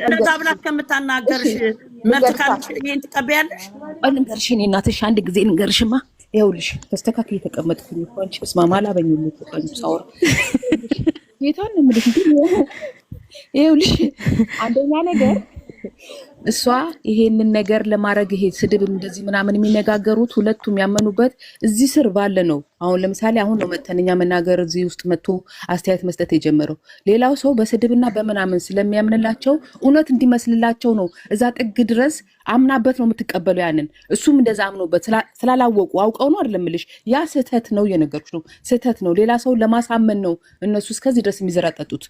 እንደዛ ብላ ከምታናገርሽ መፍትካልሽ ይሄን ትቀበያለሽ? ልንገርሽ እኔ እናትሽ አንድ ጊዜ ልንገርሽማ ይኸውልሽ ተስተካክል የተቀመጥኩኝ እኮ አንቺ እስማማ አላበኝም እኮ አንቺ ሳወራ ጌታን ነው የምልሽ ይኸውልሽ አንደኛ ነገር እሷ ይሄንን ነገር ለማድረግ ይሄ ስድብ እንደዚህ ምናምን የሚነጋገሩት ሁለቱም ያመኑበት እዚህ ስር ባለ ነው። አሁን ለምሳሌ አሁን ነው መተንኛ መናገር እዚህ ውስጥ መጥቶ አስተያየት መስጠት የጀመረው። ሌላው ሰው በስድብና በምናምን ስለሚያምንላቸው እውነት እንዲመስልላቸው ነው እዛ ጥግ ድረስ አምናበት ነው የምትቀበለው ያንን። እሱም እንደዛ አምኖበት ስላላወቁ አውቀው ነው አይደለም ልሽ ያ ስህተት ነው የነገርኩሽ ነው ስህተት ነው። ሌላ ሰው ለማሳመን ነው እነሱ እስከዚህ ድረስ የሚዘራጠጡት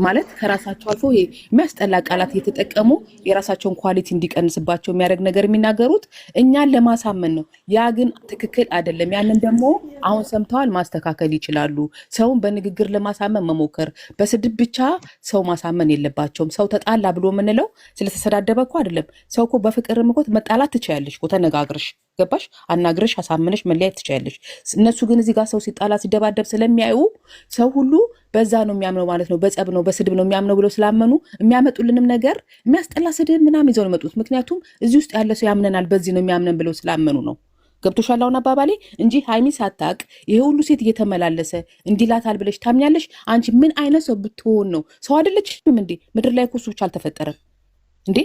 ማለት ከራሳቸው አልፎ ይሄ የሚያስጠላ ቃላት እየተጠቀሙ የራሳቸውን ኳሊቲ እንዲቀንስባቸው የሚያደርግ ነገር የሚናገሩት እኛን ለማሳመን ነው። ያ ግን ትክክል አይደለም። ያንን ደግሞ አሁን ሰምተዋል ማስተካከል ይችላሉ። ሰውን በንግግር ለማሳመን መሞከር፣ በስድብ ብቻ ሰው ማሳመን የለባቸውም። ሰው ተጣላ ብሎ የምንለው ስለተሰዳደበ እኮ አይደለም። ሰው እኮ በፍቅርም እኮ መጣላት ትችያለሽ እኮ ተነጋግረሽ ገባሽ አናግረሽ አሳምነሽ መለያየት ትችያለሽ። እነሱ ግን እዚህ ጋር ሰው ሲጣላ ሲደባደብ ስለሚያዩ ሰው ሁሉ በዛ ነው የሚያምነው ማለት ነው። በጸብ ነው በስድብ ነው የሚያምነው ብለው ስላመኑ የሚያመጡልንም ነገር የሚያስጠላ ስድብ ምናምን ይዘው ነው የመጡት። ምክንያቱም እዚህ ውስጥ ያለ ሰው ያምነናል በዚህ ነው የሚያምነን ብለው ስላመኑ ነው። ገብቶሻል አሁን አባባሌ እንጂ ሃይሚ ሳታቅ ይሄ ሁሉ ሴት እየተመላለሰ እንዲላታል ብለሽ ታምኛለሽ? አንቺ ምን አይነት ሰው ብትሆን ነው? ሰው አይደለችም እንዴ? ምድር ላይ እኮ ሰዎች አልተፈጠረም እንዴ?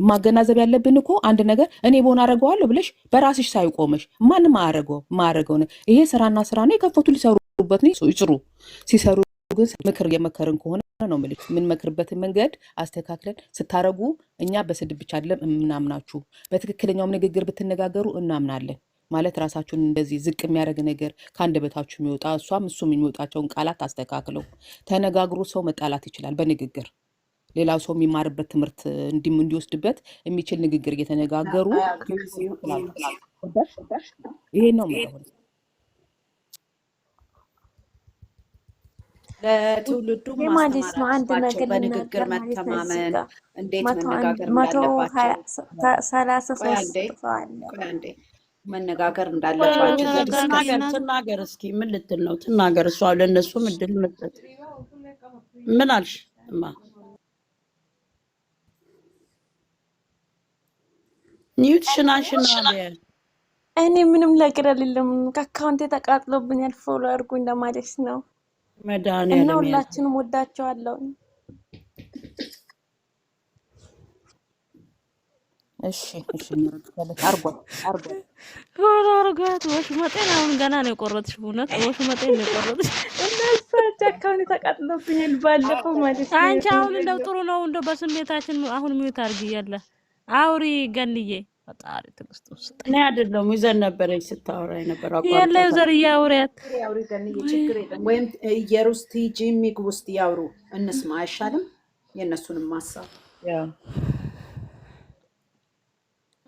ማገናዘብ ያለብን እኮ አንድ ነገር እኔ በሆነ አረገዋለሁ ብለሽ በራስሽ ሳይቆመሽ ማንም ማረገው ነው። ይሄ ስራና ስራ ነው የከፈቱ ሊሰሩበት ነው ይስሩ። ሲሰሩ ግን ምክር የመከርን ከሆነ ነው ማለት ምን መክርበትን መንገድ አስተካክለን ስታረጉ እኛ በስድብ ብቻ አይደለም እናምናችሁ በትክክለኛው ንግግር ብትነጋገሩ እናምናለን ማለት ራሳችሁን እንደዚህ ዝቅ የሚያደርግ ነገር ከአንደበታችሁ የሚወጣ እሷም እሱም የሚወጣቸውን ቃላት አስተካክለው ተነጋግሮ ሰው መጣላት ይችላል በንግግር ሌላው ሰው የሚማርበት ትምህርት እንዲወስድበት የሚችል ንግግር እየተነጋገሩ ይሄ ነው ማለት ለትውልዱ ማስተማር አንድ ነገር በንግግር መተማመን እንዴት መነጋገር እንዳለባቸው መነጋገር እንዳለባቸው ትናገር እስኪ ምን ልትል ነው ትናገር እሷ ለነሱ ምድል መስጠት ምን አልሽ እማ ኒውት ሽናሽና እኔ ምንም ነገር አይደለም ከአካውንቴ ተቃጥሎብኛል ፎሎ አድርጉኝ ለማለት ነው መድኃኒዓለም እና ሁላችንም ወዳቸዋለሁ እሺ አርጓ አርጓት ወሽመጤን አሁን ገና ነው የቆረጥሽ እውነት ወሽመጤን ነው የቆረጥሽ እነሱ አካውንቴ ተቃጥሎብኛል ባለፈው ማለት ነው አንቺ አሁን እንደው ጥሩ ነው እንደው በስሜታችን አሁን ሚውት አድርጊ ያለ አውሪ ገንዬ ፈጣሪ ትግስት ውስጥ እኔ አይደለም ይዘን ነበረች ስታወራ የነበረው አቋም ያለ ዘር ያውሪያት ያውሪ ገንዬ ችግር የለም ወይም ኢየሩስ ቲጂ ሚግ ውስጥ ያውሩ እንስማ አይሻልም የነሱንም ማሳብ ያ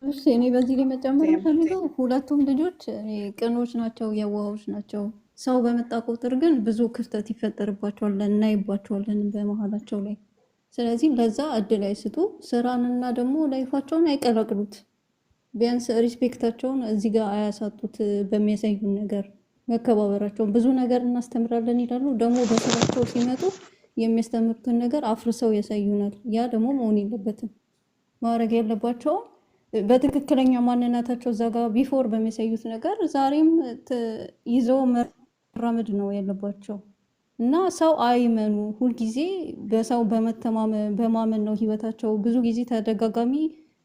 እሺ እኔ በዚህ ላይ መጨመር ፈልገው ሁለቱም ልጆች ቅኖች ናቸው የዋሆች ናቸው ሰው በመጣ ቁጥር ግን ብዙ ክፍተት ይፈጠርባቸዋል እናይባቸዋለን በመሃላቸው ላይ ስለዚህ ለዛ እድል አይስጡ ስራንና ደግሞ ላይፋቸውን አይቀላቅሉት ቢያንስ ሪስፔክታቸውን እዚህ ጋር አያሳጡት በሚያሳዩን ነገር መከባበራቸውን ብዙ ነገር እናስተምራለን ይላሉ ደግሞ በስራቸው ሲመጡ የሚያስተምሩትን ነገር አፍርሰው ያሳዩናል ያ ደግሞ መሆን የለበትም ማድረግ ያለባቸው በትክክለኛ ማንነታቸው እዛ ጋር ቢፎር በሚያሳዩት ነገር ዛሬም ይዘው መራመድ ነው ያለባቸው እና ሰው አይመኑ ሁሉ ጊዜ በሰው በማመን ነው ህይወታቸው ብዙ ጊዜ ተደጋጋሚ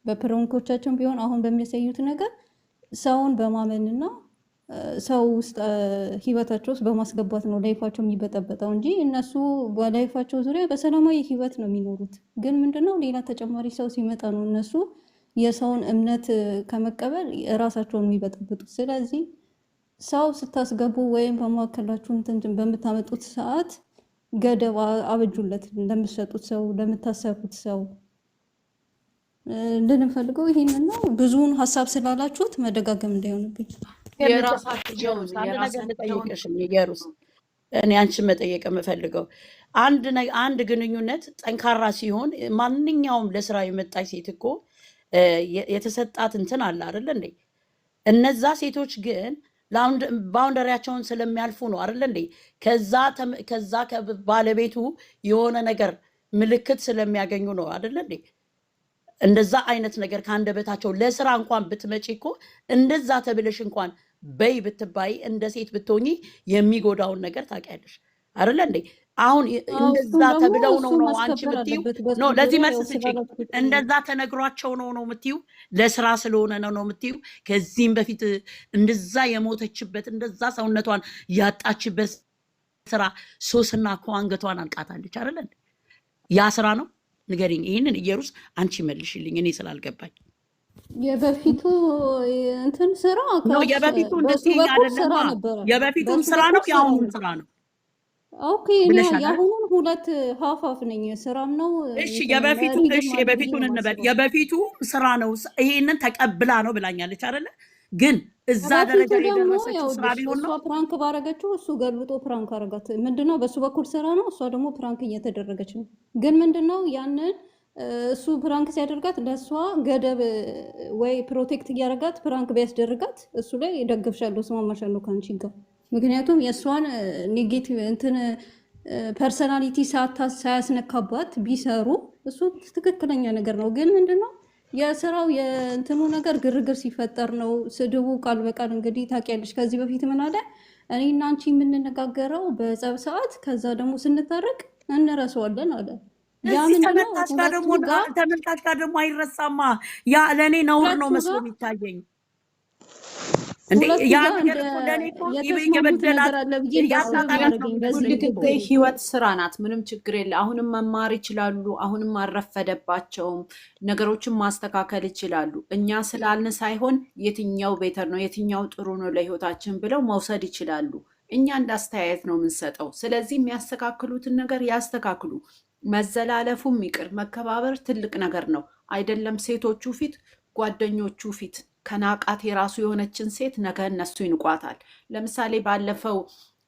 በፕሮንኮቻቸው ቢሆን አሁን በሚያሳዩት ነገር ሰውን በማመንና ሰው ውስጥ ህይወታቸው ውስጥ በማስገባት ነው ላይፋቸው የሚበጠበጠው እንጂ እነሱ በላይፋቸው ዙሪያ በሰላማዊ ህይወት ነው የሚኖሩት ግን ምንድነው ሌላ ተጨማሪ ሰው ሲመጣ ነው እነሱ የሰውን እምነት ከመቀበል ራሳቸውን የሚበጠብጡት ስለዚህ ሰው ስታስገቡ ወይም በማከላችሁ እንትን በመታመጡት ሰዓት ገደብ አበጁለት ለምትሰጡት ሰው ለምታሰሩት ሰው ልንፈልገው ይሄንን ነው ብዙውን ሐሳብ ስላላችሁት መደጋገም እንዳይሆንብኝ የራሳቸው ጠይቀሽ ይገሩስ እኔ አንቺን መጠየቅ የምፈልገው አንድ ግንኙነት ጠንካራ ሲሆን ማንኛውም ለስራ የመጣች ሴት እኮ የተሰጣት እንትን አለ አይደል እንዴ እነዛ ሴቶች ግን ባውንደሪያቸውን ስለሚያልፉ ነው አይደል እንዴ ከዛ ከባለቤቱ የሆነ ነገር ምልክት ስለሚያገኙ ነው አይደለ እንዴ? እንደዛ አይነት ነገር ከአንደበታቸው ለስራ እንኳን ብትመጪ እኮ እንደዛ ተብለሽ እንኳን በይ ብትባይ እንደ ሴት ብትሆኚ የሚጎዳውን ነገር ታውቂያለሽ አይደለ እንዴ? አሁን እንደዛ እሱን ደግሞ ተብለው እሱ ነው አንቺ ማስከበር ምትዩ አለበት። ኖ በሱ ለዚህ ዙሪያ መልስ ያው ስጪኝ። ስላላችሁት ነው። እንደዛ ተነግሯቸው ነው ምትዩ? ለስራ ስለሆነ ነው ምትዩ? ከዚህም በፊት እንደዛ የሞተችበት እንደዛ ሰውነቷን ያጣችበት ስራ ሶስና እኮ አንገቷን አንቃታለች አይደለ እንዴ? ያ ስራ ነው ንገሪኝ። ይህንን ኢየሩስ አንቺ መልሽልኝ፣ እኔ ስላልገባኝ። የበፊቱ እንትን ስራ ነው የበፊቱ በሱ እንደዚህ በኩል ስራ አይደለማ። ነበረ። የበፊቱም በሱ ስራ ነው በኩል ስራ የአሁኑም ነው። ስራ ነው ኦኬ እኔ ብለሻል አይደል? የአሁኑን ሁለት ሀፋፍ ነኝ። ስራም ነው እሺ እንትን የበፊቱ መሪድም እሺ አለ ብዬ የበፊቱን ነው እንበል። የማስበው። የበፊቱ ስራ ነው ይሄንን ተቀብላ ነው ብላኛለች አይደለ? ግን እዛ በፊቱ ደረጃ ደግሞ የደረሰችው ስራ ያውልሽ ቢሆን እሷ ነው ፕራንክ ባረገችው እሱ ገልብጦ ፕራንክ አረጋት። ምንድነው በሱ በኩል ስራ ነው፣ እሷ ደግሞ ፕራንክ እየተደረገች ነው። ግን ምንድነው ያንን እሱ ፕራንክ ሲያደርጋት ለእሷ ገደብ ወይ ፕሮቴክት እያደረጋት ፕራንክ ቢያስደርጋት እሱ ላይ ደግፍሻለሁ፣ ስማማሻለሁ ከአንቺ ጋር። ምክንያቱም የእሷን ኔጌቲቭ እንትን ፐርሰናሊቲ ሳያስነካባት ቢሰሩ እሱ ትክክለኛ ነገር ነው። ግን ምንድነው የስራው የእንትኑ ነገር ግርግር ሲፈጠር ነው። ስድቡ ቃል በቃል እንግዲህ ታውቂያለሽ። ከዚህ በፊት ምን አለ እኔና አንቺ የምንነጋገረው በጸብ ሰዓት፣ ከዛ ደግሞ ስንታረቅ እንረሳዋለን አለ። ያ እዚህ ምንድነው ተመልካች ጋር ደግሞ አይረሳማ። ያ ለእኔ ነውር ነው ሁለቱ መስሎ ጋር የሚታየኝ እንዴ ሁለቱ ያ ጋር ነገር እንደ እኮ ለእኔ እኮ የተስማሙት የበደላት ነገር አለ ብዬ እንዳስብ ያሳጣላት ነው ያደርገኝ በዚህ ሁል ጊዜ ጉዳይ። ህይወት ስራ ናት። ምንም ችግር የለ። አሁንም መማር ይችላሉ። አሁንም አልረፈደባቸውም። ነገሮችን ማስተካከል ይችላሉ። እኛ ስላልን ሳይሆን የትኛው ቤተር ነው የትኛው ጥሩ ነው ለህይወታችን ብለው መውሰድ ይችላሉ። እኛ እንዳስተያየት ነው የምንሰጠው። ስለዚህ የሚያስተካክሉትን ነገር ያስተካክሉ። መዘላለፉም ይቅር። መከባበር ትልቅ ነገር ነው አይደለም? ሴቶቹ ፊት፣ ጓደኞቹ ፊት ከናቃት የራሱ የሆነችን ሴት ነገ እነሱ ይንቋታል። ለምሳሌ ባለፈው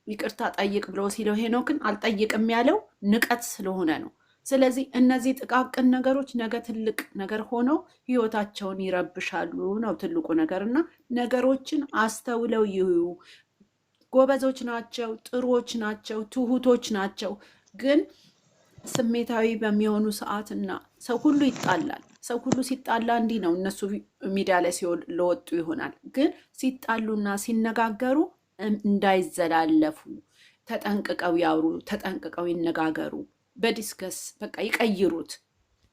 ይቅርታ ጠይቅ ብሎ ሲለው ሄኖክን አልጠይቅም ያለው ንቀት ስለሆነ ነው። ስለዚህ እነዚህ ጥቃቅን ነገሮች ነገ ትልቅ ነገር ሆነው ህይወታቸውን ይረብሻሉ ነው ትልቁ ነገር። እና ነገሮችን አስተውለው ይዩ። ጎበዞች ናቸው፣ ጥሩዎች ናቸው፣ ትሁቶች ናቸው። ግን ስሜታዊ በሚሆኑ ሰዓትና ሰው ሁሉ ይጣላል። ሰው ሁሉ ሲጣላ እንዲህ ነው። እነሱ ሚዲያ ላይ ለወጡ ይሆናል። ግን ሲጣሉና ሲነጋገሩ እንዳይዘላለፉ ተጠንቅቀው ያውሩ፣ ተጠንቅቀው ይነጋገሩ። በዲስከስ በቃ ይቀይሩት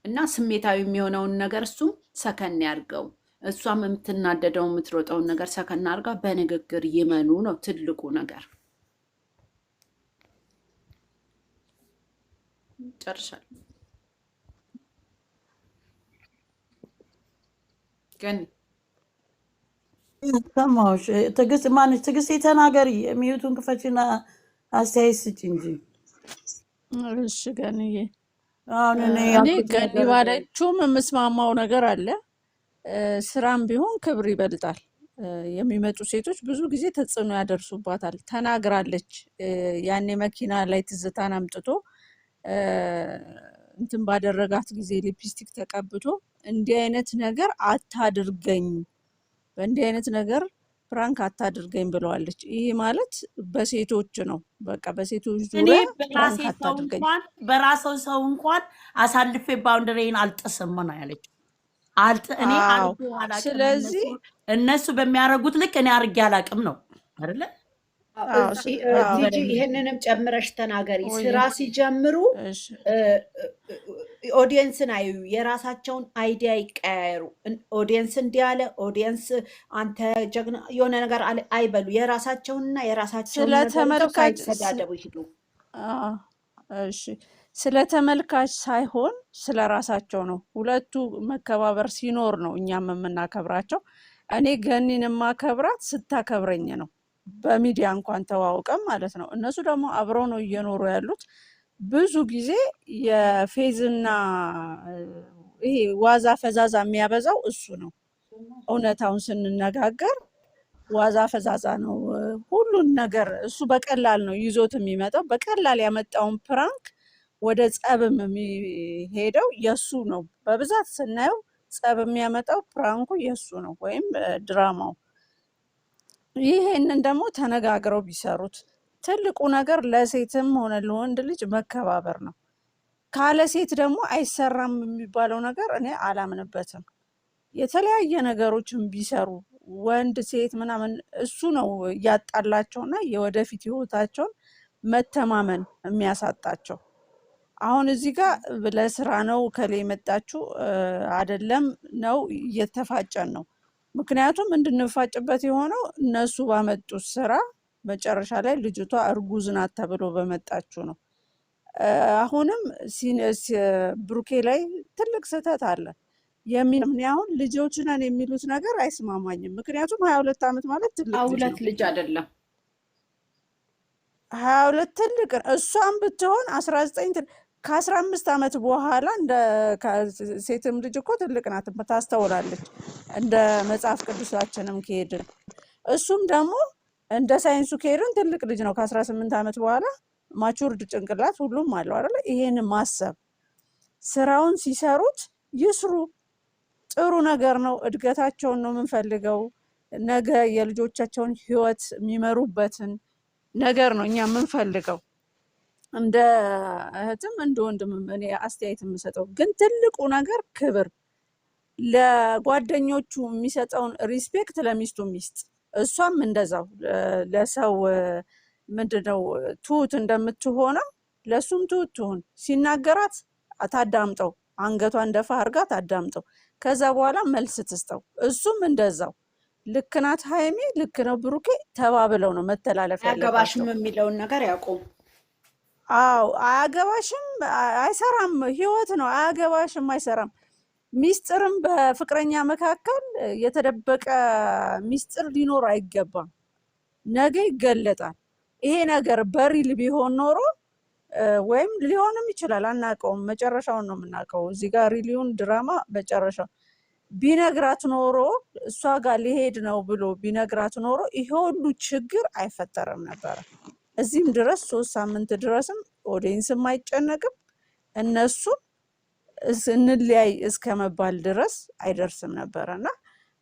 እና ስሜታዊ የሚሆነውን ነገር እሱም ሰከን ያርገው፣ እሷም የምትናደደው የምትሮጠውን ነገር ሰከን አርጋ በንግግር ይመኑ ነው ትልቁ ነገር። ጨርሻለሁ። ግን ሰማሁሽ። ትዕግስት ማነች? ትዕግስት የተናገሪ የሚዩቱን ክፈችና አስተያየት ስጭ እንጂ። እሺ ገንዬ፣ አሁን እኔ ገኒ ባለችውም የምስማማው ነገር አለ። ስራም ቢሆን ክብር ይበልጣል። የሚመጡ ሴቶች ብዙ ጊዜ ተጽዕኖ ያደርሱባታል። ተናግራለች። ያኔ መኪና ላይ ትዝታን አምጥቶ እንትን ባደረጋት ጊዜ ሊፕስቲክ ተቀብቶ እንዲህ አይነት ነገር አታድርገኝ፣ በእንዲህ አይነት ነገር ፕራንክ አታድርገኝ ብለዋለች። ይሄ ማለት በሴቶች ነው። በቃ በሴቶች ዙሪያ ፕራንክ አታድርገኝ። በራሴ ሰው እንኳን አሳልፌ ባውንደሬን አልጥስም ነው ያለች። እኔ ስለዚህ እነሱ በሚያደርጉት ልክ እኔ አድርጌ አላቅም ነው አይደለ? ቲጂ ይህንንም ጨምረሽ ተናገሪ። ስራ ሲጀምሩ ኦዲየንስን አዩ፣ የራሳቸውን አይዲያ ይቀያየሩ። ኦዲየንስ እንዲህ አለ፣ ኦዲየንስ አንተ ጀግና የሆነ ነገር አለ አይበሉ። የራሳቸውንና የራሳቸውን ሳይሰዳደቡ ይሄዱ። እሺ ስለ ተመልካች ሳይሆን ስለ ራሳቸው ነው። ሁለቱ መከባበር ሲኖር ነው እኛም የምናከብራቸው። እኔ ገኒን የማከብራት ስታከብረኝ ነው። በሚዲያ እንኳን ተዋውቀም ማለት ነው። እነሱ ደግሞ አብረው ነው እየኖሩ ያሉት። ብዙ ጊዜ የፌዝና ይሄ ዋዛ ፈዛዛ የሚያበዛው እሱ ነው። እውነታውን ስንነጋገር ዋዛ ፈዛዛ ነው ሁሉን ነገር። እሱ በቀላል ነው ይዞት የሚመጣው። በቀላል ያመጣውን ፕራንክ ወደ ጸብም የሚሄደው የሱ ነው። በብዛት ስናየው ጸብ የሚያመጣው ፕራንኩ የሱ ነው ወይም ድራማው። ይሄንን ደግሞ ተነጋግረው ቢሰሩት ትልቁ ነገር ለሴትም ሆነ ለወንድ ልጅ መከባበር ነው። ካለ ሴት ደግሞ አይሰራም የሚባለው ነገር እኔ አላምንበትም። የተለያየ ነገሮችን ቢሰሩ ወንድ ሴት ምናምን እሱ ነው እያጣላቸውና የወደፊት ህይወታቸውን መተማመን የሚያሳጣቸው። አሁን እዚህ ጋር ለስራ ነው ከሌ የመጣችው አይደለም ነው እየተፋጨን ነው። ምክንያቱም እንድንፋጭበት የሆነው እነሱ ባመጡት ስራ መጨረሻ ላይ ልጅቷ እርጉዝ ናት ተብሎ በመጣችው ነው። አሁንም ብሩኬ ላይ ትልቅ ስህተት አለ። እኔ አሁን ልጆች ነን የሚሉት ነገር አይስማማኝም። ምክንያቱም 22 ዓመት ማለት ትልቅ ልጅ ሁለት ነው። ልጅ አይደለም 22 ትልቅ እሷም ብትሆን 19 ከ15 ዓመት በኋላ እንደ ሴትም ልጅ እኮ ትልቅ ናት ታስተውላለች። እንደ መጽሐፍ ቅዱሳችንም ከሄድን እሱም ደግሞ እንደ ሳይንሱ ከሄድን ትልቅ ልጅ ነው። ከ18 ዓመት በኋላ ማቹርድ ጭንቅላት ሁሉም አለው አይደለ? ይሄን ማሰብ ስራውን ሲሰሩት ይስሩ። ጥሩ ነገር ነው። እድገታቸውን ነው የምንፈልገው። ነገ የልጆቻቸውን ህይወት የሚመሩበትን ነገር ነው እኛ የምንፈልገው። እንደ እህትም እንደ ወንድምም እኔ አስተያየት የምሰጠው ግን ትልቁ ነገር ክብር፣ ለጓደኞቹ የሚሰጠውን ሪስፔክት ለሚስቱ ሚስጥ፣ እሷም እንደዛው ለሰው ምንድነው ትሁት እንደምትሆነው ለሱም ትሁት ትሁን። ሲናገራት ታዳምጠው፣ አንገቷን ደፋ አርጋ ታዳምጠው። ከዛ በኋላ መልስ ትስጠው። እሱም እንደዛው ልክ ናት ሀይሚ፣ ልክ ነው ብሩኬ ተባብለው ነው መተላለፍ ያለባቸው። አያገባሽም የሚለውን ነገር ያቆም። አዎ አያገባሽም አይሰራም፣ ህይወት ነው። አያገባሽም አይሰራም። ሚስጥርም በፍቅረኛ መካከል የተደበቀ ሚስጥር ሊኖር አይገባም። ነገ ይገለጣል። ይሄ ነገር በሪል ቢሆን ኖሮ ወይም ሊሆንም ይችላል አናውቀውም፣ መጨረሻውን ነው የምናውቀው። እዚህ ጋር ሪሊውን ድራማ መጨረሻው ቢነግራት ኖሮ እሷ ጋር ሊሄድ ነው ብሎ ቢነግራት ኖሮ ይሄ ሁሉ ችግር አይፈጠርም ነበረ። እዚህም ድረስ 3 ሳምንት ድረስም ኦዲየንስም አይጨነቅም፣ እነሱም እንለያይ እስከ መባል ድረስ አይደርስም ነበረ። እና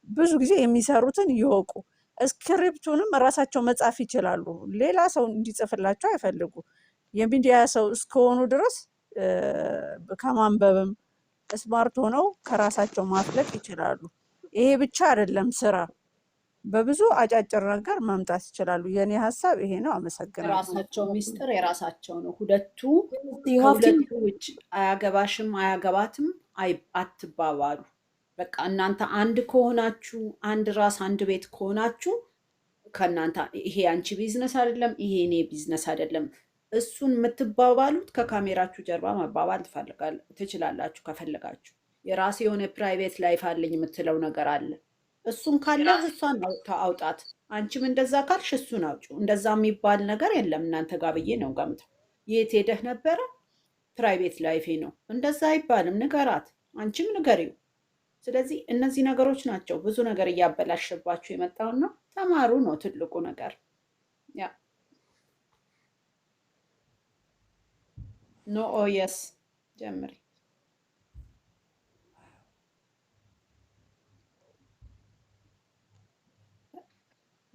ብዙ ጊዜ የሚሰሩትን ይወቁ። ስክሪፕቱንም እራሳቸው መጻፍ ይችላሉ። ሌላ ሰው እንዲጽፍላቸው አይፈልጉ። የሚዲያ ሰው እስከሆኑ ድረስ ከማንበብም ስማርት ሆነው ከራሳቸው ማፍለቅ ይችላሉ። ይሄ ብቻ አይደለም ስራ፣ በብዙ አጫጭር ነገር መምጣት ይችላሉ። የኔ ሀሳብ ይሄ ነው። አመሰግናለሁ። የራሳቸው ሚስጥር የራሳቸው ነው። ከሁለቱ ውጭ አያገባሽም አያገባትም አትባባሉ። በቃ እናንተ አንድ ከሆናችሁ፣ አንድ ራስ አንድ ቤት ከሆናችሁ ከእናንተ ይሄ አንቺ ቢዝነስ አይደለም፣ ይሄ እኔ ቢዝነስ አይደለም። እሱን የምትባባሉት ከካሜራችሁ ጀርባ መባባል ትችላላችሁ። ከፈለጋችሁ የራሴ የሆነ ፕራይቬት ላይፍ አለኝ የምትለው ነገር አለ። እሱን ካለ እሷን አውጣት። አንቺም እንደዛ ካልሽ እሱን አውጪው። እንደዛ የሚባል ነገር የለም እናንተ ጋር ብዬ ነው ገምተው። የት ሄደህ ነበረ? ፕራይቬት ላይፌ ነው። እንደዛ አይባልም። ንገራት፣ አንቺም ንገሪው። ስለዚህ እነዚህ ነገሮች ናቸው ብዙ ነገር እያበላሸባችሁ የመጣውና ተማሩ ነው ትልቁ ነገር። ያ ኖ ኦ የስ ጀምሪ።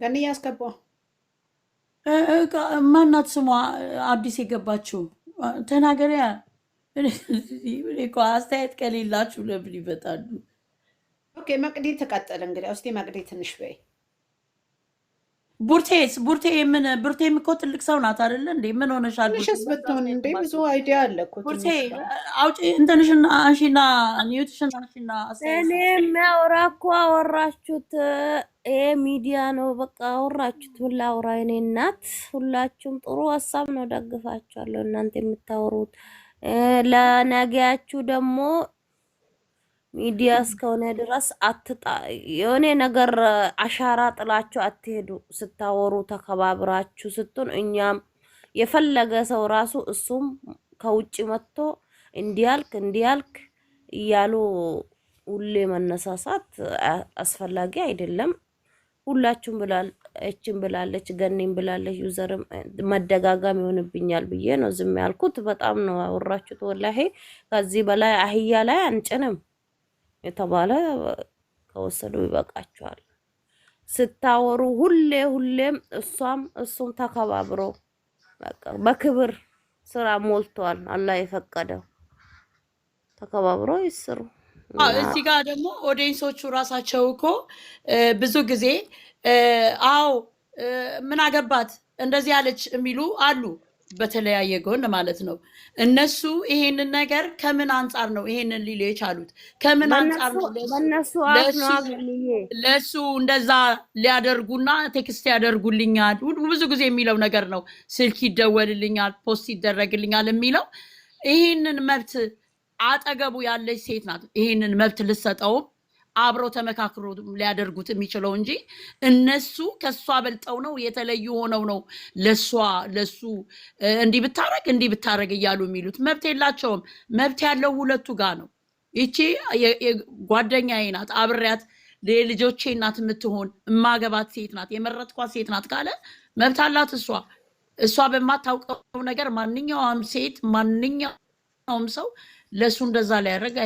ገኒ ያስገባው ማናት ስሟ አዲስ የገባችው ተናገሪያ። እኮ አስተያየት ከሌላችሁ ለምን ይመጣሉ? ኦኬ መቅዲ ተቀጠለ። እንግዲህ እስቲ መቅዲ ትንሽ በይ። ቡርቴም እኮ ትልቅ ሰው ናት አይደለ እንዴ? ምን ሆነሻል? ትንሽስ ብትሆን እንዴ ብዙ አይዲያ አለ እኮ። ቡርቴ አውጪ እንትንሽና አንሺና ኒውትሽን አንሺና እኔ የሚያወራ እኮ አወራችሁት። ይሄ ሚዲያ ነው በቃ አወራችሁት። ምን ላውራ የኔ እናት? ሁላችሁም ጥሩ ሀሳብ ነው ደግፋችኋለሁ እናንተ የምታወሩት። ለነገያችሁ ደግሞ ሚዲያ እስከሆነ ድረስ የሆነ ነገር አሻራ ጥላችሁ አትሄዱ። ስታወሩ ተከባብራችሁ ስትሆን እኛም የፈለገ ሰው ራሱ እሱም ከውጭ መጥቶ እንዲያልክ እያሉ ሁሌ መነሳሳት አስፈላጊ አይደለም። ሁላችሁም እችን ብላለች፣ ገኒም ብላለች፣ ዩዘርም መደጋጋም ይሆንብኛል ብዬ ነው ዝም ያልኩት። በጣም ነው አወራችሁት ወላሂ። ከዚህ በላይ አህያ ላይ አንጭንም የተባለ ከወሰዱ ይበቃቸዋል። ስታወሩ ሁሌም እሱም ተከባብሮ በቃ በክብር ስራ ሞልቷል። አላህ የፈቀደው ተከባብረው ይስሩ እና እዚህ ጋር ደግሞ ኦዲየንሶቹ ራሳቸው እኮ ብዙ ጊዜ አዎ ምን አገባት እንደዚህ ያለች የሚሉ አሉ፣ በተለያየ ጎን ማለት ነው። እነሱ ይሄንን ነገር ከምን አንጻር ነው ይሄንን ሊሉ የቻሉት? ከምን አንጻር ነው በእነሱ አፍ ነው ገንዬ። ለሱ እንደዛ ሊያደርጉና ቴክስት ያደርጉልኛል? ብዙ ጊዜ የሚለው ነገር ነው። ስልክ ይደወልልኛል፣ ፖስት ይደረግልኛል የሚለው ይሄንን መብት አጠገቡ ያለች ሴት ናት ይሄንን መብት ልሰጠውም አብረው ተመካክሮ ሊያደርጉት የሚችለው እንጂ እነሱ ከሷ በልጠው ነው የተለዩ ሆነው ነው ለሱ እንዲህ ብታረግ እያሉ የሚሉት። መብት የላቸውም። መብት ያለው ሁለቱ ጋር ነው። ይቺ ጓደኛዬ ናት፣ አብሬያት የልጆቼ እናት የምትሆን እማገባት ሴት ናት፣ የመረጥኳት ሴት ናት ካለ መብት አላት። እሷ በማታውቀው ነገር ማንኛውም ሴት ማንኛውም ሰው ለሱ እንደዛ ሊያደርግ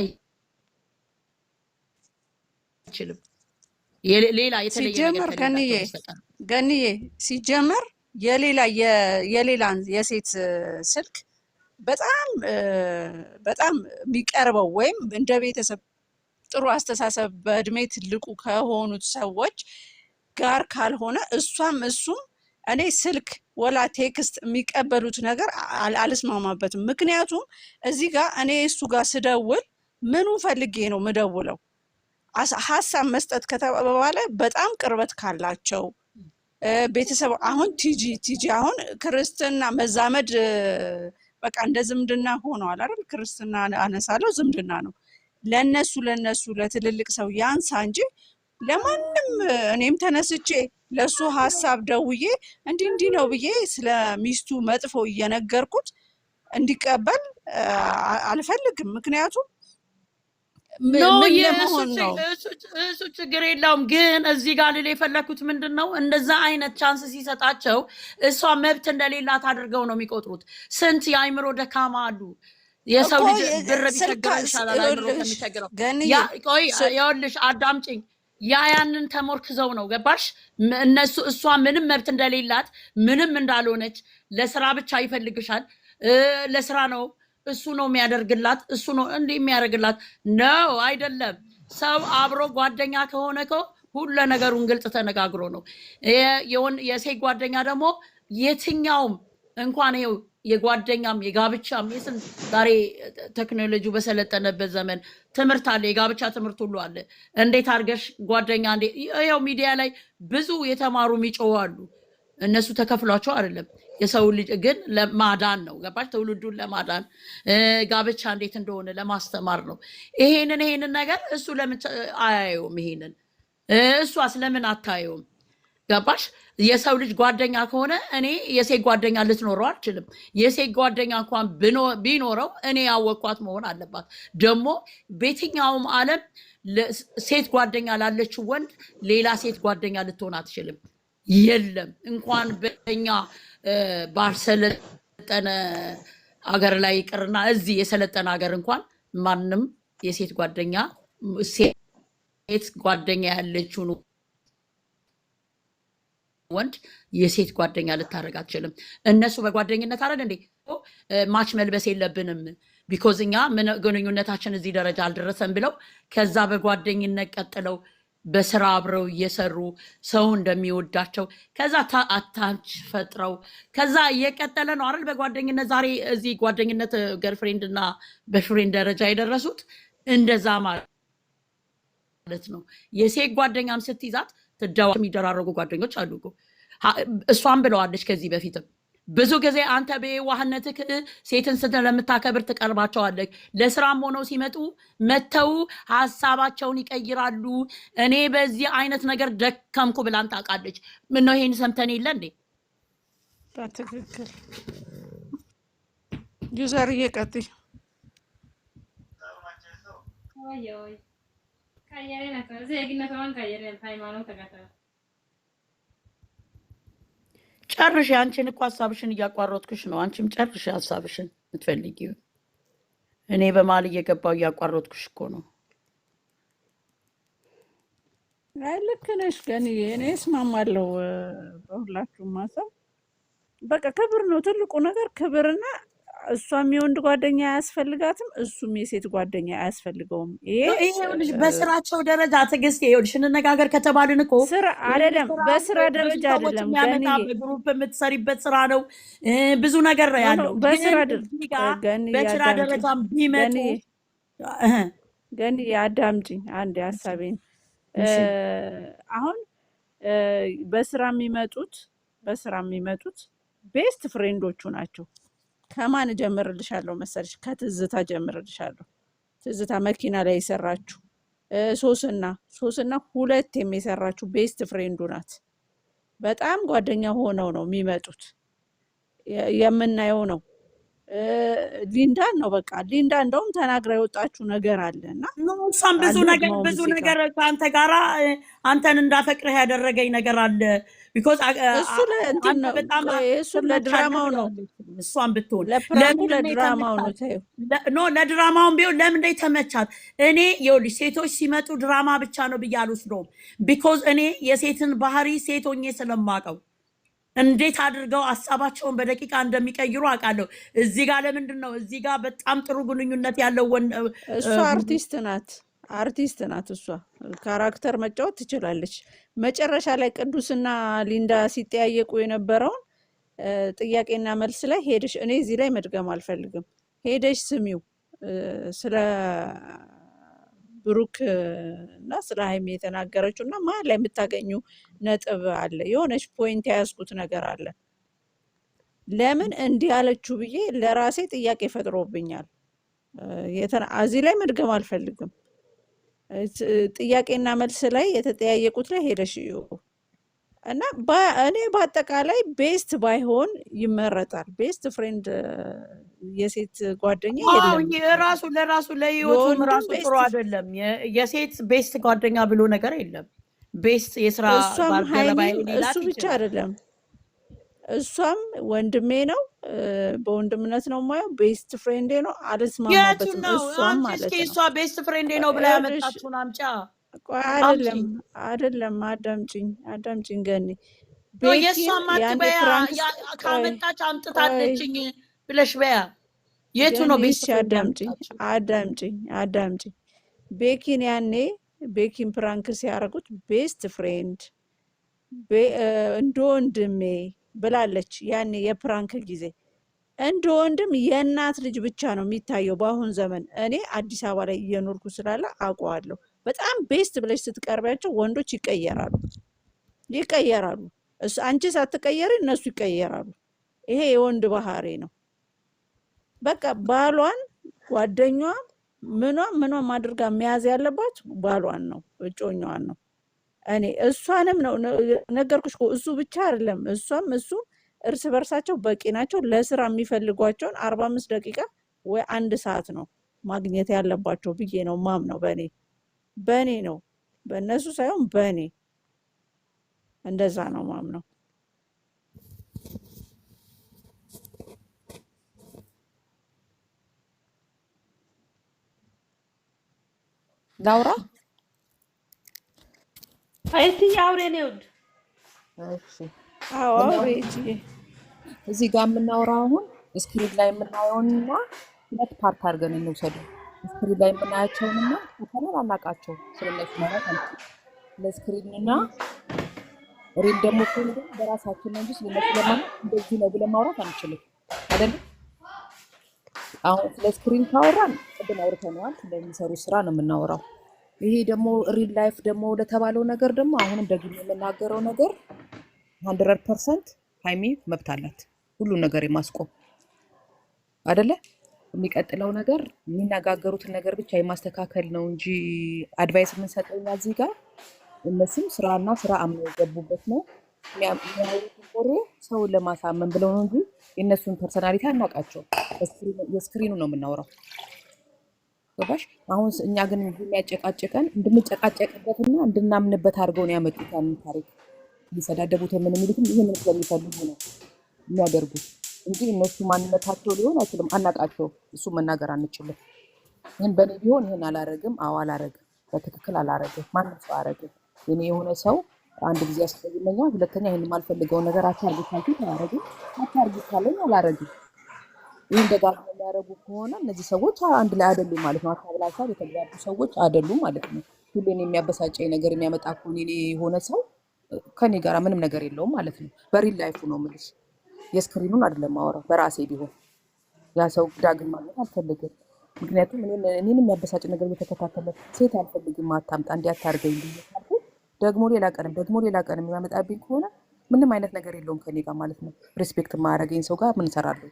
አይችልም። ሌላ የተለየ ሲጀመር ገንዬ ሲጀመር የሌላን የሴት ስልክ በጣም የሚቀርበው ወይም እንደ ቤተሰብ ጥሩ አስተሳሰብ በእድሜ ትልቁ ከሆኑት ሰዎች ጋር ካልሆነ እሱም እኔ ስልክ ወላ ቴክስት የሚቀበሉት ነገር አልስማማበትም። ምክንያቱም እዚህ ጋር እኔ እሱ ጋር ስደውል ምኑ ፈልጌ ነው ምደውለው? ሀሳብ መስጠት ከተባለ በጣም ቅርበት ካላቸው ቤተሰብ አሁን ቲጂ አሁን ክርስትና መዛመድ በቃ እንደ ዝምድና ሆነዋል አይደል? ክርስትና አነሳለው ዝምድና ነው። ለነሱ ለትልልቅ ሰው ያንሳ እንጂ ለማንም እኔም ተነስቼ ለሱ ሀሳብ ደውዬ እንዲህ ነው ብዬ ስለ ሚስቱ መጥፎ እየነገርኩት እንዲቀበል አልፈልግም። ምክንያቱም እሱ ችግር የለውም። ግን እዚህ ጋር ልል የፈለኩት ምንድን ነው፣ እንደዛ አይነት ቻንስ ሲሰጣቸው እሷ መብት እንደሌላት አድርገው ነው የሚቆጥሩት። ስንት የአይምሮ ደካማ አሉ። የሰው ልጅ ብር ቢቸግረው ይሻላል አይምሮ ከሚቸግረው። ቆይ ይኸውልሽ አዳምጪኝ። ያንን ተሞርክዘው ነው ገባሽ? እሷ ምንም መብት እንደሌላት ምንም እንዳልሆነች ለስራ ብቻ ይፈልግሻል። ለስራ ነው እሱ ነው የሚያደርግላት፣ እሱ ነው እንዲህ የሚያደርግላት ነው አይደለም። ሰው አብሮ ጓደኛ ከሆነ ሁሉ ነገሩን ግልጽ ተነጋግሮ ነው። የሴት ጓደኛ ደግሞ የትኛውም እንኳን ይኸው የጓደኛም የጋብቻም ዛሬ ቴክኖሎጂው በሰለጠነበት ዘመን ትምህርት አለ፣ የጋብቻ ትምህርት ሁሉ አለ። እንዴት አድርገሽ ጓደኛ ይኸው ሚዲያ ላይ ብዙ የተማሩ የሚጮሁ አሉ። እነሱ ተከፍሏቸው አይደለም፣ የሰው ልጅ ግን ለማዳን ነው ገባሽ? ትውልዱን ለማዳን ጋብቻ እንዴት እንደሆነ ለማስተማር ነው። ይሄንን ነገር እሱ ለምን አያየውም? ይሄንን እሷስ ለምን አታየውም? ገባሽ? የሰው ልጅ ጓደኛ ከሆነ እኔ የሴት ጓደኛ ልትኖረው አልችልም። የሴት ጓደኛ እንኳን ቢኖረው እኔ ያወቅኳት መሆን አለባት። ደግሞ በየትኛውም ዓለም ሴት ጓደኛ ላለችው ወንድ ሌላ ሴት ጓደኛ ልትሆን አትችልም። የለም እንኳን በኛ ባልሰለጠነ አገር ላይ ይቅርና እዚህ የሰለጠነ ሀገር እንኳን ማንም የሴት ጓደኛ ያለችውን ወንድ የሴት ጓደኛ ልታደርግ አትችልም። እነሱ በጓደኝነት አይደል እንዴ ማች መልበስ የለብንም ቢኮዝ እኛ ግንኙነታችን እዚህ ደረጃ አልደረሰም ብለው ከዛ በጓደኝነት ቀጥለው በስራ አብረው እየሰሩ ሰው እንደሚወዳቸው ከዛ አታች ፈጥረው ከዛ እየቀጠለ ነው አይደል በጓደኝነት ዛሬ እዚህ ጓደኝነት ገርፍሬንድ እና በፍሬንድ ደረጃ የደረሱት እንደዛ ማለት ነው። የሴት ጓደኛም ስትይዛት ትዳዋ የሚደራረጉ ጓደኞች አሉ እኮ። እሷም ብለዋለች ከዚህ በፊትም ብዙ ጊዜ አንተ በዋህነትህ ሴትን ስለምታከብር ትቀርባቸዋለህ። ለስራም ሆነው ሲመጡ መተው ሀሳባቸውን ይቀይራሉ። እኔ በዚህ አይነት ነገር ደከምኩ ብላን ታውቃለች። ምነው ይሄን ሰምተን የለ እንዴ? በትክክል ዩዘር እየቀጥይ ጨርሽ። አንቺን እኮ ሀሳብሽን እያቋረጥኩሽ ነው። አንቺም ጨርሽ ሀሳብሽን የምትፈልጊው። እኔ በመሀል እየገባው እያቋረጥኩሽ እኮ ነው። አይ ልክ ነሽ ገንዬ፣ እኔ እስማማለሁ በሁላችሁም ሀሳብ። በቃ ክብር ነው ትልቁ ነገር፣ ክብርና እሷም የወንድ ጓደኛ አያስፈልጋትም፣ እሱም የሴት ጓደኛ አያስፈልገውም። ይሄ በስራቸው ደረጃ ትዕግስት ይኸውልሽ እንነጋገር ከተባልን እኮ ስራ አይደለም፣ በስራ ደረጃ አይደለም የሚያመጣ በግሩፕ የምትሰሪበት ስራ ነው። ብዙ ነገር ያለው በስራ ደረጃ ቢመጡ ገኒ አዳምጪኝ አንድ ሀሳቤን። አሁን በስራ የሚመጡት ቤስት ፍሬንዶቹ ናቸው። ከማን ጀምርልሻለሁ መሰለሽ? ከትዝታ ጀምርልሻለሁ። ትዝታ መኪና ላይ የሰራችሁ ሶስና 2 የሰራችሁ ቤስት ፍሬንዱ ናት። በጣም ጓደኛ ሆነው ነው የሚመጡት። የምናየው ነው። ሊንዳን ነው በቃ ሊንዳ እንደውም ተናግራ የወጣችሁ ነገር አለ እና እሷም ብዙ ነገር ከአንተ ጋራ አንተን እንዳፈቅርህ ያደረገኝ ነገር አለ። ቢኮዝ እሱ ለድራማው ነው። እሷን ብትሆን ለድራማው ነው። ለድራማውን ቢሆን ለምን እንደ ተመቻት። እኔ ይኸውልሽ ሴቶች ሲመጡ ድራማ ብቻ ነው ብዬ አልወስደውም። ቢኮዝ እኔ የሴትን ባህሪ ሴት ሆኜ ስለማውቀው እንዴት አድርገው ሀሳባቸውን በደቂቃ እንደሚቀይሩ አውቃለሁ። እዚህ ጋር ለምንድን ነው እዚህ ጋር በጣም ጥሩ ግንኙነት ያለው እሷ አርቲስት ናት። እሷ ካራክተር መጫወት ትችላለች። መጨረሻ ላይ ቅዱስና ሊንዳ ሲጠያየቁ የነበረውን ጥያቄና መልስ ላይ ሄደሽ እኔ እዚህ ላይ መድገም አልፈልግም፣ ሄደሽ ስሚው። ስለ ብሩክ እና ስለ ሀይሚ የተናገረችው እና መሀል ላይ የምታገኙ ነጥብ አለ። የሆነች ፖይንት የያዝኩት ነገር አለ። ለምን እንዲህ አለችው ብዬ ለራሴ ጥያቄ ፈጥሮብኛል። እዚህ ላይ መድገም አልፈልግም። ጥያቄና መልስ ላይ የተጠያየቁት ላይ ሄደሽ እና እኔ በአጠቃላይ ቤስት ባይሆን ይመረጣል። ቤስት ፍሬንድ የሴት ጓደኛ ራሱ ለራሱ ለህይወቱም ራሱ ጥሩ አይደለም። የሴት ቤስት ጓደኛ ብሎ ነገር የለም። ቤስት የስራ ባልደረባዬ እሱ ብቻ አይደለም፣ እሷም ወንድሜ ነው፣ በወንድምነት ነው የማየው። ቤስት ፍሬንዴ ነው፣ አልስማማበትም። እሷም ማለት ነው እሷ ቤስት ፍሬንዴ ነው ብላ ያመጣችውን አምጫ አይደለም። አዳምጪኝ ገኒ። የእሷም አትበያ ካመጣች አምጥታለችኝ ብለሽ በያ። የቱ ነው ቤስት? አዳምጪኝ። ቤኪን ያኔ ቤኪን ፕራንክ ሲያደርጉት ቤስት ፍሬንድ እንደ ወንድሜ ብላለች። ያኔ የፕራንክ ጊዜ እንደ ወንድም የእናት ልጅ ብቻ ነው የሚታየው በአሁን ዘመን። እኔ አዲስ አበባ ላይ እየኖርኩ ስላለ አውቀዋለሁ። በጣም ቤስት ብለሽ ስትቀርቢያቸው ወንዶች ይቀየራሉ። አንቺ ሳትቀየሪ እነሱ ይቀየራሉ። ይሄ የወንድ ባህሪ ነው። በቃ ባሏን ጓደኛዋን ምኗም አድርጋ መያዝ ያለባት ባሏን ነው፣ እጮኛዋን ነው። እኔ እሷንም ነው ነገርኩሽ እኮ። እሱ ብቻ አይደለም እሱም እርስ በርሳቸው በቂ ናቸው። ለስራ የሚፈልጓቸውን 45 ደቂቃ ወይ 1 ሰዓት ነው ማግኘት ያለባቸው ብዬ ነው ማምነው። በእኔ ነው፣ በእነሱ ሳይሆን በእኔ እንደዛ ነው ማምነው። ላውራ አይትዬ አውሬ ነው። እሺ እዚህ ጋር የምናወራው አሁን ስክሪን ላይ የምናየውንና 2 ፓርት አድርገን እንውሰደው። ስክሪን ላይ የምናያቸውንና ተከራር አናውቃቸው ስለነሱ ማለት ነው። ለስክሪንና ሪል ደግሞ በራሳችን ነው እንጂ ስለነሱ ለማለት እንደዚህ ነው ብለን ማውራት አንችልም አይደል? አሁን ስለ ስክሪን ካወራን ቅድም አውርተነዋል። ስለሚሰሩ ስራ ነው የምናወራው። ይሄ ደግሞ ሪል ላይፍ ደግሞ ለተባለው ነገር ደግሞ አሁንም ደግሞ የምናገረው ነገር 100% ሀይሚ መብት አላት ሁሉን ነገር የማስቆም አይደለ? የሚቀጥለው ነገር የሚነጋገሩትን ነገር ብቻ የማስተካከል ነው እንጂ አድቫይስ የምንሰጠው እዚህ ጋር እነሱም ስራና ስራ አምነው የገቡበት ነው የሚያወሩት ወሬ ሰውን ለማሳመን ብለው ነው እንጂ የእነሱን ፐርሰናሊቲ አናውቃቸው። የስክሪኑ ነው የምናወራው። ገባሽ? አሁን እኛ ግን የሚያጨቃጨቀን እንድንጨቃጨቅበትና እንድናምንበት አድርገው ነው ያመጡት። ያንን ታሪክ ሊሰዳደቡት የሚሉትም ይህንን ስለሚፈልጉ ነው የሚያደርጉት እንጂ እነሱ ማንነታቸው ሊሆን አይችልም። አናውቃቸው። እሱ መናገር አንችልም። ይህን በእኔ ቢሆን ይህን አላረግም። አዎ አላረግም፣ በትክክል አላረግም። ማንም ሰው አረግም። የኔ የሆነ ሰው አንድ ጊዜ ያስቀይመኛል፣ ሁለተኛ ይህን የማልፈልገውን ነገር አታርጊ ካልኩት አላረግም፣ አታርጊ ካለኝ አላረግም። ይህ እንደጋርመ የሚያደርጉ ከሆነ እነዚህ ሰዎች አንድ ላይ አይደሉም ማለት ነው። ሀሳብ ለሀሳብ የተግባቡ ሰዎች አይደሉም ማለት ነው። ሁሌን የሚያበሳጨኝ ነገር የሚያመጣ ከሆነ እኔ የሆነ ሰው ከኔ ጋር ምንም ነገር የለውም ማለት ነው። በሪል ላይፉ ነው የምልሽ፣ የስክሪኑን አይደለም ማወራው። በራሴ ቢሆን ያ ሰው ዳግም ማግኘት አልፈልግም። ምክንያቱም እኔን የሚያበሳጭ ነገር የተከታተለ ሴት አልፈልግም፣ አታምጣ እንዲያታርገኝ ብዬ ካልኩ ደግሞ ሌላ ቀንም የሚያመጣብኝ ከሆነ ምንም አይነት ነገር የለውም ከኔ ጋር ማለት ነው። ሪስፔክት የማያደርገኝ ሰው ጋር ምን እሰራለሁ?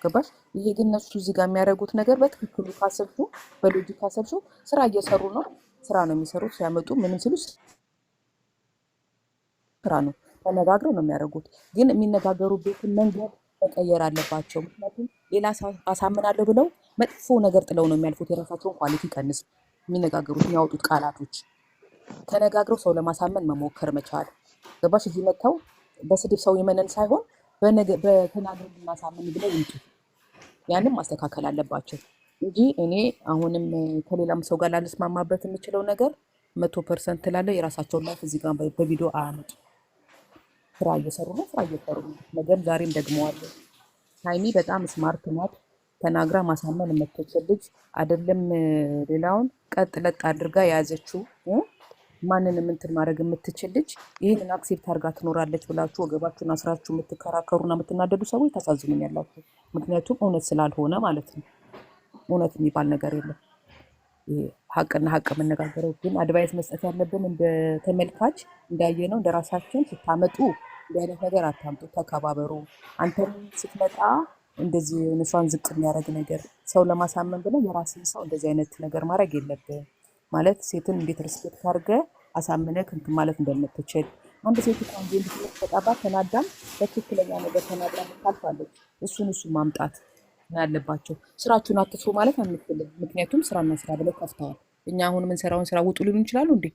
ገባሽ? ይሄ ግን እነሱ እዚህ ጋር የሚያደርጉት ነገር በትክክሉ ካሰብሽው፣ በሎጂክ ካሰብሽው ስራ እየሰሩ ነው። ስራ ነው የሚሰሩት። ሲያመጡ ምንም ሲሉ ስራ ነው፣ ተነጋግረው ነው የሚያደርጉት። ግን የሚነጋገሩበትን መንገድ መቀየር አለባቸው። ምክንያቱም ሌላ ሰው አሳምናለሁ ብለው መጥፎ ነገር ጥለው ነው የሚያልፉት። የራሳቸውን ኳሊቲ ቀንስ የሚነጋገሩት የሚያወጡት ቃላቶች ተነጋግረው ሰው ለማሳመን መሞከር መቻል። ገባሽ? እዚህ መጥተው በስድብ ሰው የመነን ሳይሆን በተናገር እናሳምን ብለው ይምጡ። ያንም ማስተካከል አለባቸው እንጂ እኔ አሁንም ከሌላም ሰው ጋር ላልስማማበት የምችለው ነገር 100% ላለ የራሳቸውን ላይፍ እዚህ ጋር በቪዲዮ አያመጡ። ስራ እየሰሩ ነው። ነገም ዛሬም ደግመዋለሁ። ሀይሚ በጣም ስማርት ናት። ተናግራ ማሳመን የምትችል ልጅ አይደለም። ሌላውን ቀጥ ለጥ አድርጋ የያዘችው ማንንም እንትን ማድረግ የምትችል ልጅ ይህንን አክሴፕት አድርጋ ትኖራለች ብላችሁ ወገባችሁን አስራችሁ የምትከራከሩና የምትናደዱ ሰዎች ታሳዝኑኛላችሁ። ምክንያቱም እውነት ስላልሆነ ማለት ነው። እውነት የሚባል ነገር የለም። ሀቅና ሀቅ የምነጋገረው ግን አድቫይስ መስጠት ያለብን እንደ ተመልካች እንዳየነው እንደ ራሳችን ስታመጡ እንዲህ አይነት ነገር አታምጡ፣ ተከባበሩ። አንተም ስትመጣ እንደዚህ እሷን ዝቅ የሚያደርግ ነገር ሰው ለማሳመን ብለው የራስን ሰው እንደዚህ አይነት ነገር ማድረግ የለብን። ማለት ሴትን እንዴት ሪስፔክት አድርገህ አሳምነህ እንትን ማለት እንደምትችል አንድ ሴት እኮ አንዴ እንድትመጣባት ተናዳም በትክክለኛ ነገር ተናግራ ታልፋለች። እሱን ማምጣት ነው ያለባቸው። ስራችሁን አትስሩ ማለት አንችልም። ምክንያቱም ስራና ስራ ብለው ከፍተዋል። እኛ አሁን የምንሰራውን ስራ ውጡ ሊሉን ይችላሉ እንዴ?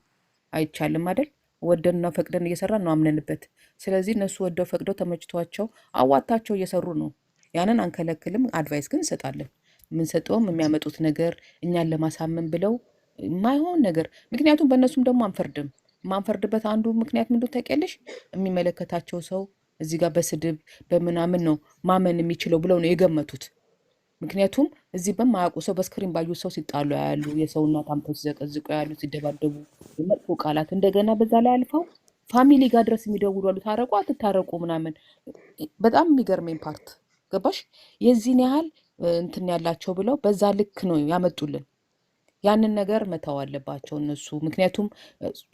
አይቻልም አይደል? ወደንና ፈቅደን እየሰራን ነው አምነንበት። ስለዚህ እነሱ ወደው ፈቅደው ተመችቷቸው አዋታቸው እየሰሩ ነው። ያንን አንከለክልም። አድቫይስ ግን እንሰጣለን። የምንሰጠውም የሚያመጡት ነገር እኛን ለማሳመን ብለው የማይሆን ነገር። ምክንያቱም በእነሱም ደግሞ አንፈርድም። ማንፈርድበት አንዱ ምክንያት ምንድን ታውቂያለሽ? የሚመለከታቸው ሰው እዚህ ጋር በስድብ በምናምን ነው ማመን የሚችለው ብለው ነው የገመቱት። ምክንያቱም እዚህ በማያውቁ ሰው በስክሪን ባዩ ሰው ሲጣሉ ያሉ፣ የሰው እናት አምጥተው ሲዘቀዝቁ ያሉ፣ ሲደባደቡ መጥፎ ቃላት እንደገና በዛ ላይ አልፈው ፋሚሊ ጋር ድረስ የሚደውሉ አሉ። ታረቁ አትታረቁ ምናምን። በጣም የሚገርመኝ ፓርት ገባሽ? የዚህን ያህል እንትን ያላቸው ብለው በዛ ልክ ነው ያመጡልን። ያንን ነገር መተው አለባቸው እነሱ። ምክንያቱም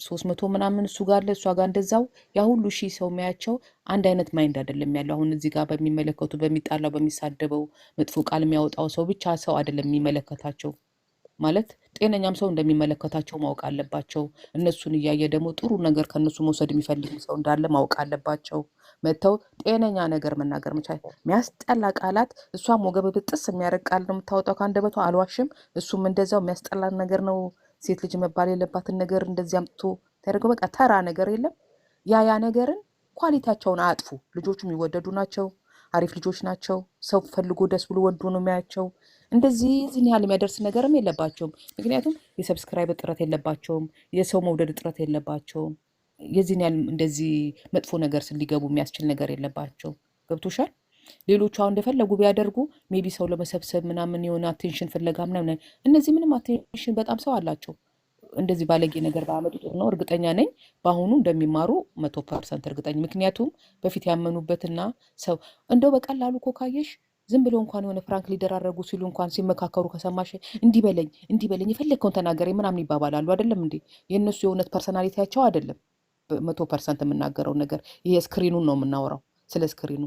300 ምናምን እሱ ጋር እሷ ጋር እንደዛው ያ ሁሉ ሺህ ሰው የሚያቸው አንድ አይነት ማይንድ አይደለም ያለው። አሁን እዚህ ጋር በሚመለከቱ በሚጣላው በሚሳደበው መጥፎ ቃል የሚያወጣው ሰው ብቻ ሰው አይደለም የሚመለከታቸው። ማለት ጤነኛም ሰው እንደሚመለከታቸው ማወቅ አለባቸው። እነሱን እያየ ደግሞ ጥሩ ነገር ከነሱ መውሰድ የሚፈልግ ሰው እንዳለ ማወቅ አለባቸው። መተው ጤነኛ ነገር መናገር መቻል። የሚያስጠላ ቃላት እሷም ወገብ ብጥስ የሚያደርግ ቃል ነው የምታወጣው ከአንደበቷ፣ አልዋሽም። እሱም እንደዛው የሚያስጠላ ነገር ነው። ሴት ልጅ መባል የለባትን ነገር እንደዚህ አምጥቶ ታደርገው። በቃ ተራ ነገር የለም። ያ ነገርን ኳሊቲያቸውን አያጥፉ። ልጆቹ የሚወደዱ ናቸው። አሪፍ ልጆች ናቸው። ሰው ፈልጎ ደስ ብሎ ወዶ ነው የሚያቸው። እንደዚህ እዚህን ያህል የሚያደርስ ነገርም የለባቸውም። ምክንያቱም የሰብስክራይብ እጥረት የለባቸውም። የሰው መውደድ እጥረት የለባቸውም። የዚህን ያህል እንደዚህ መጥፎ ነገር ሊገቡ የሚያስችል ነገር የለባቸው። ገብቶሻል? ሌሎቹ አሁን እንደፈለጉ ቢያደርጉ ሜቢ ሰው ለመሰብሰብ ምናምን የሆነ አቴንሽን ፍለጋ ምናምን፣ እነዚህ ምንም አቴንሽን በጣም ሰው አላቸው። እንደዚህ ባለጌ ነገር ባያመጡ ጥሩ ነው። እርግጠኛ ነኝ በአሁኑ እንደሚማሩ 100% እርግጠኛ። ምክንያቱም በፊት ያመኑበትና ሰው እንደው በቀላሉ እኮ ካየሽ ዝም ብሎ እንኳን የሆነ ፍራንክ ሊደራረጉ ሲሉ እንኳን ሲመካከሩ ከሰማሽ እንዲህ በለኝ የፈለግከውን ተናገረኝ ምናምን ይባባላሉ። አይደለም እንዴ? የእነሱ የእውነት ፐርሰናሊቲያቸው አይደለም 100% የምናገረው ነገር። ይሄ ስክሪኑን ነው የምናወራው፣ ስለ ስክሪኑ።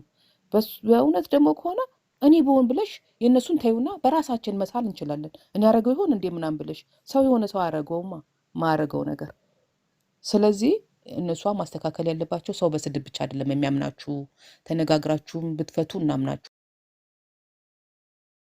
በእውነት ደግሞ ከሆነ እኔ ብሆን ብለሽ የእነሱን ተይውና በራሳችን መሳል እንችላለን። እኔ ያደረገው ይሆን እንዴ ምናምን ብለሽ ሰው የሆነ ሰው አያረገውማ ማያረገው ነገር። ስለዚህ እነሷ ማስተካከል ያለባቸው ሰው በስድብ ብቻ አይደለም የሚያምናችሁ፣ ተነጋግራችሁም ብትፈቱ እናምናችሁ።